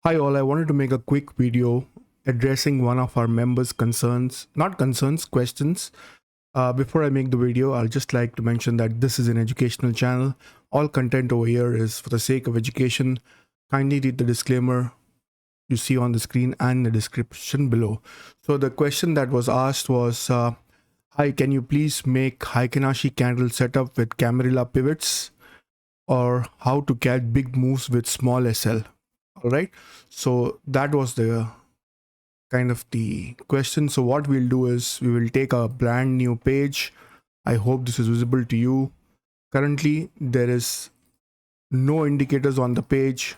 Hi all, I wanted to make a quick video addressing one of our members' concerns, not concerns, questions. Before I make the video, I'll just like to mention that this is an educational channel. All content over here is for the sake of education. Kindly read the disclaimer you see on the screen and the description below. So the question that was asked was, hi, can you please make Heiken Ashi candle setup with Camarilla pivots, or how to catch big moves with small SL? All right, so that was the kind of the question. So what we'll do is we will take a brand new page. I hope this is visible to you. Currently there is no indicators on the page.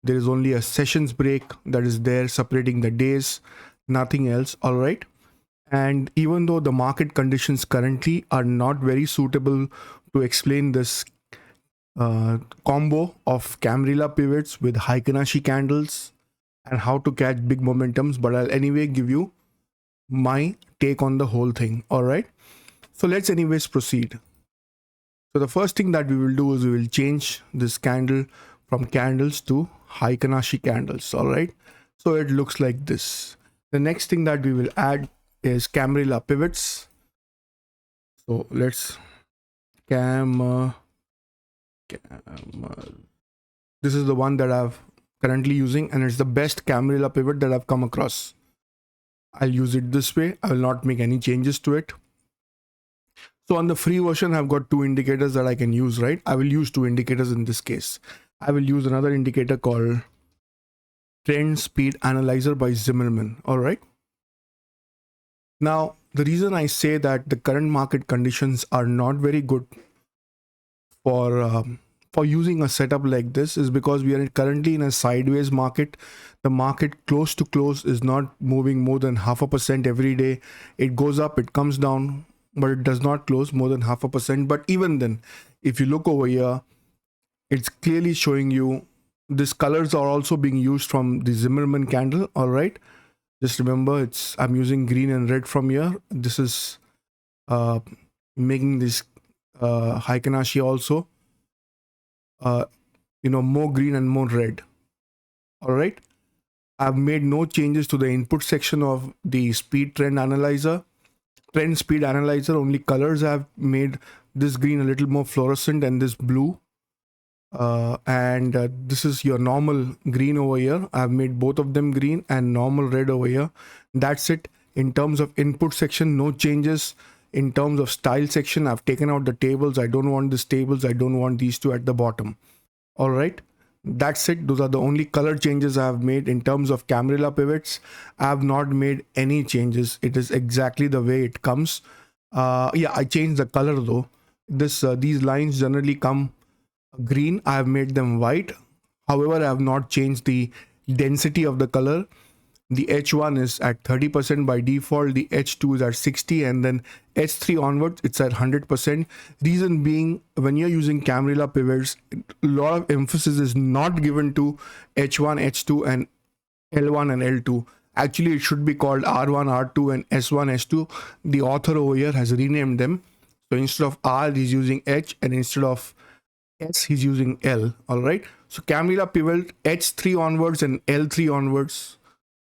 There is only a sessions break that is there separating the days, nothing else. All right, and even though the market conditions currently are not very suitable to explain this combo of Camarilla pivots with Heiken Ashi candles and how to catch big momentums, but I'll anyway give you my take on the whole thing. All right, so let's anyways proceed. So the first thing that we will do is we will change this candle from candles to Heiken Ashi candles. All right, so it looks like this. The next thing that we will add is Camarilla pivots. So let's this is the one that I've currently using, and it's the best Camarilla pivot that I've come across. I'll use it this way. I will not make any changes to it. So on the free version, I've got two indicators that I can use, right? I will use two indicators in this case. I will use another indicator called Trend Speed Analyzer by Zimmerman. All right. Now, the reason I say that the current market conditions are not very good for using a setup like this is because we are currently in a sideways market. The market close to close is not moving more than 0.5% every day. It goes up, it comes down, but it does not close more than 0.5%. But even then, if you look over here, it's clearly showing you these colors are also being used from the Zimmerman candle. All right, just remember I'm using green and red from here. This is making this Heiken Ashi also more green and more red. All right, I've made no changes to the input section of the trend speed analyzer. Only colors I've made this green a little more fluorescent and this blue, and this is your normal green over here. I've made both of them green and normal red over here. That's it. In terms of input section, no changes. In terms of style section, I've taken out the tables. I don't want these tables. I don't want these two at the bottom. All right, that's it. Those are the only color changes I have made. In terms of Camarilla pivots, I have not made any changes. It is exactly the way it comes. Yeah, I changed the color though. These lines generally come green. I have made them white. However, I have not changed the density of the color. The H1 is at 30% by default, the H2 is at 60, and then H3 onwards it's at 100%. Reason being, when you're using Camarilla pivots, a lot of emphasis is not given to H1, H2 and L1 and L2. Actually, it should be called R1, R2 and S1, S2. The author over here has renamed them. So instead of R, he's using H, and instead of S, he's using L. All right. So Camarilla pivot H3 onwards and L3 onwards,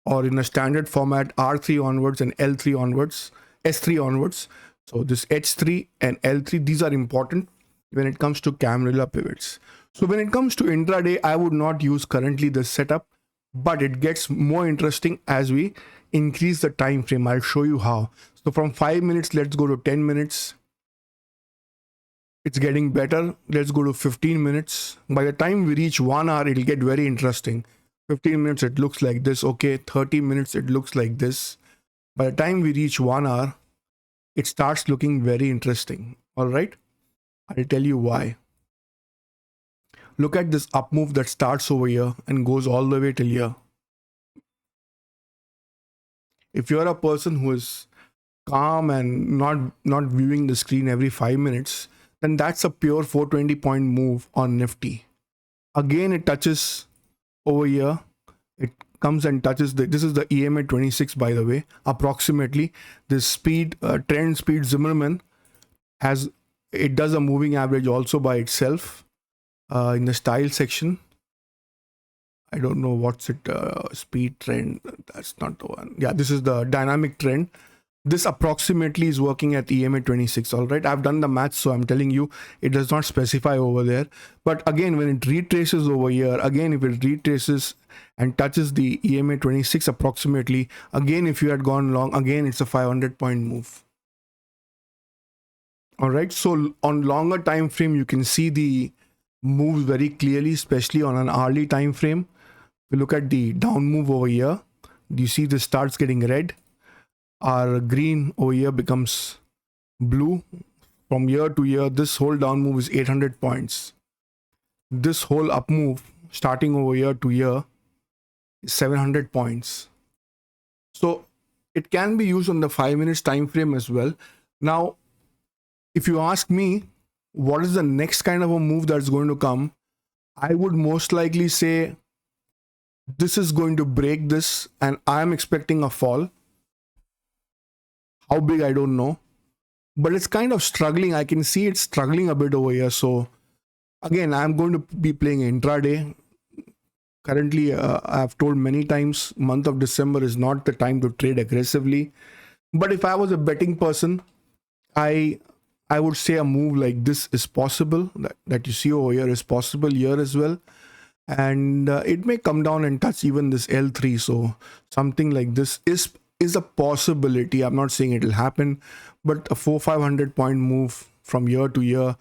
or in a standard format R3 onwards and L3 onwards, S3 onwards. So this H3 and L3, these are important when it comes to Camarilla pivots. So when it comes to intraday, I would not use currently this setup, but it gets more interesting as we increase the time frame. I'll show you how. So from 5 minutes, let's go to 10 minutes. It's getting better. Let's go to 15 minutes. By the time we reach 1 hour, it'll get very interesting. 15 minutes, it looks like this. Okay, 30 minutes, it looks like this. By the time we reach 1 hour, it starts looking very interesting. All right, I'll tell you why. Look at this up move that starts over here and goes all the way till here. If you're a person who is calm and not viewing the screen every 5 minutes, then that's a pure 420 point move on Nifty. Again, it touches over here. It comes and touches this is the EMA 26, by the way. Approximately this trend speed Zimmerman it does a moving average also by itself in the style section. I don't know what's it, speed trend. That's not the one. Yeah, this is the dynamic trend. This approximately is working at EMA 26. All right, I've done the math, so I'm telling you it does not specify over there. But again, when it retraces over here, again, if it retraces and touches the EMA 26 approximately, again, if you had gone long, again, it's a 500-point move. All right, so on longer time frame, you can see the moves very clearly, especially on an hourly time frame. If you look at the down move over here, do you see this starts getting red? Our green over here becomes blue. From year to year, this whole down move is 800 points. This whole up move starting over year to year is 700 points. So it can be used on the 5 minutes time frame as well. Now, if you ask me, what is the next kind of a move that's going to come? I would most likely say this is going to break this, and I'm expecting a fall. How big, I don't know, but it's kind of struggling. I can see it's struggling a bit over here. So again, I'm going to be playing intraday. Currently, I've told many times, month of December is not the time to trade aggressively. But if I was a betting person, I would say a move like this is possible. That you see over here is possible here as well. And it may come down and touch even this L3. So something like this is a possibility. I'm not saying it'll happen, but a 400-500 point move from year to year,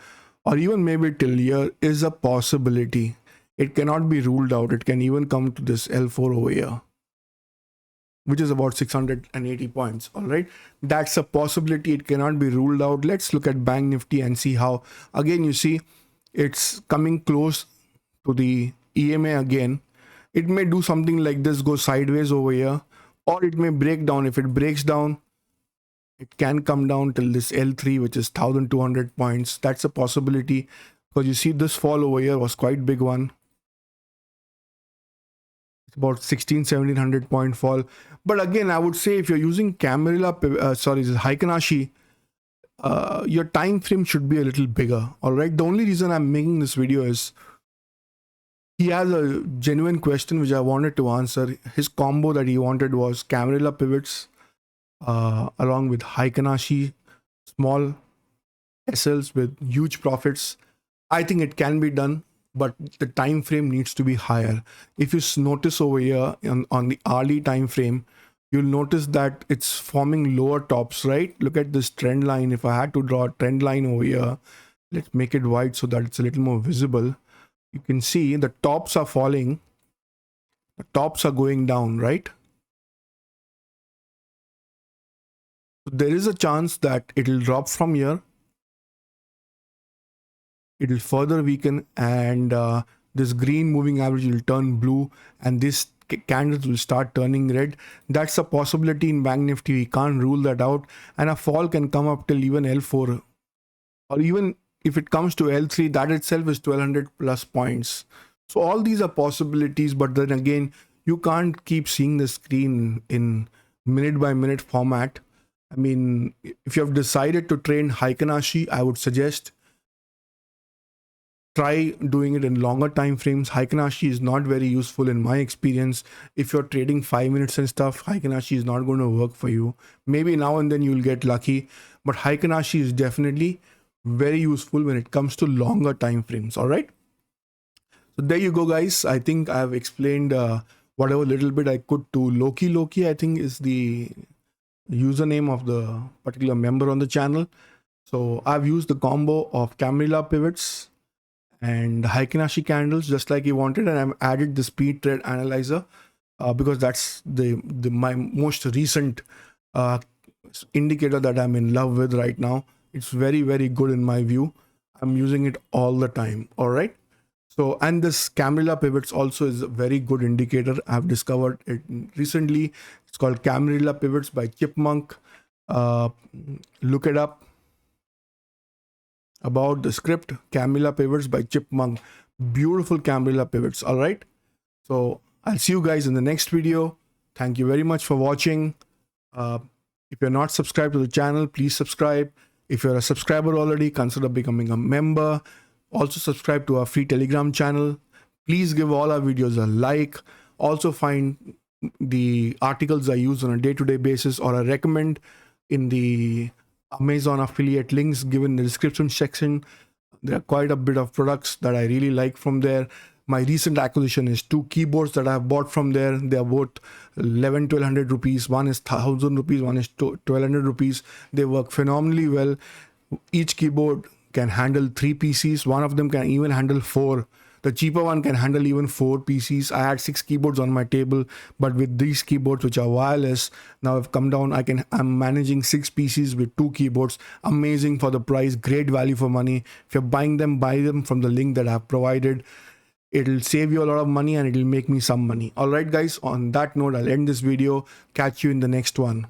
or even maybe till year, is a possibility. It cannot be ruled out. It can even come to this L4 over here, which is about 680 points. All right, that's a possibility. It cannot be ruled out. Let's look at Bank Nifty and see how. Again, you see it's coming close to the EMA again. It may do something like this, go sideways over here, or it may break down. If it breaks down, it can come down till this L3, which is 1200 points. That's a possibility, because you see this fall over here was quite big one. It's about 1700 point fall. But again, I would say if you're using Heiken Ashi, your time frame should be a little bigger. All right, the only reason I'm making this video is he has a genuine question which I wanted to answer. His combo that he wanted was Camarilla pivots along with Heiken Ashi, small SLs with huge profits. I think it can be done, but the time frame needs to be higher. If you notice over here on the hourly time frame, you'll notice that it's forming lower tops, right? Look at this trend line. If I had to draw a trend line over here, let's make it wide so that it's a little more visible. You can see the tops are falling, the tops are going down, right? So there is a chance that it'll drop from here, it'll further weaken, and this green moving average will turn blue, and this candles will start turning red. That's a possibility in Bank Nifty. We can't rule that out, and a fall can come up till even L4, or even if it comes to L3, that itself is 1200 plus points. So all these are possibilities, but then again, you can't keep seeing the screen in minute by minute format. I mean, if you have decided to train Heiken Ashi, I would suggest try doing it in longer time frames. Heiken Ashi is not very useful in my experience. If you're trading 5 minutes and stuff, Heiken Ashi is not going to work for you. Maybe now and then you'll get lucky, but Heiken Ashi is definitely very useful when it comes to longer time frames. All right, so there you go, guys. I think I've explained whatever little bit I could to Loki, I think is the username of the particular member on the channel. So I've used the combo of Camarilla pivots and Heiken Ashi candles just like he wanted, and I've added the speed trade analyzer because that's my most recent indicator that I'm in love with right now. It's very, very good in my view. I'm using it all the time. All right. So, and this Camarilla pivots also is a very good indicator. I've discovered it recently. It's called Camarilla pivots by Chipmunk. Look it up. About the script, Camarilla pivots by Chipmunk. Beautiful Camarilla pivots. All right. So I'll see you guys in the next video. Thank you very much for watching. If you're not subscribed to the channel, please subscribe. If you're a subscriber already, consider becoming a member. Also subscribe to our free Telegram channel. Please give all our videos a like. Also find the articles I use on a day-to-day basis or I recommend in the Amazon affiliate links given in the description section. There are quite a bit of products that I really like from there. My recent acquisition is 2 keyboards that I have bought from there. They are both 1200 rupees. One is 1000 rupees, one is 1200 rupees. They work phenomenally well. Each keyboard can handle 3 PCs. One of them can even handle 4. The cheaper one can handle even 4 PCs. I had 6 keyboards on my table, but with these keyboards which are wireless, now I've come down. I'm managing 6 PCs with 2 keyboards. Amazing for the price, great value for money. If you're buying them, buy them from the link that I've provided. It'll save you a lot of money and it'll make me some money. All right, guys. On that note, I'll end this video. Catch you in the next one.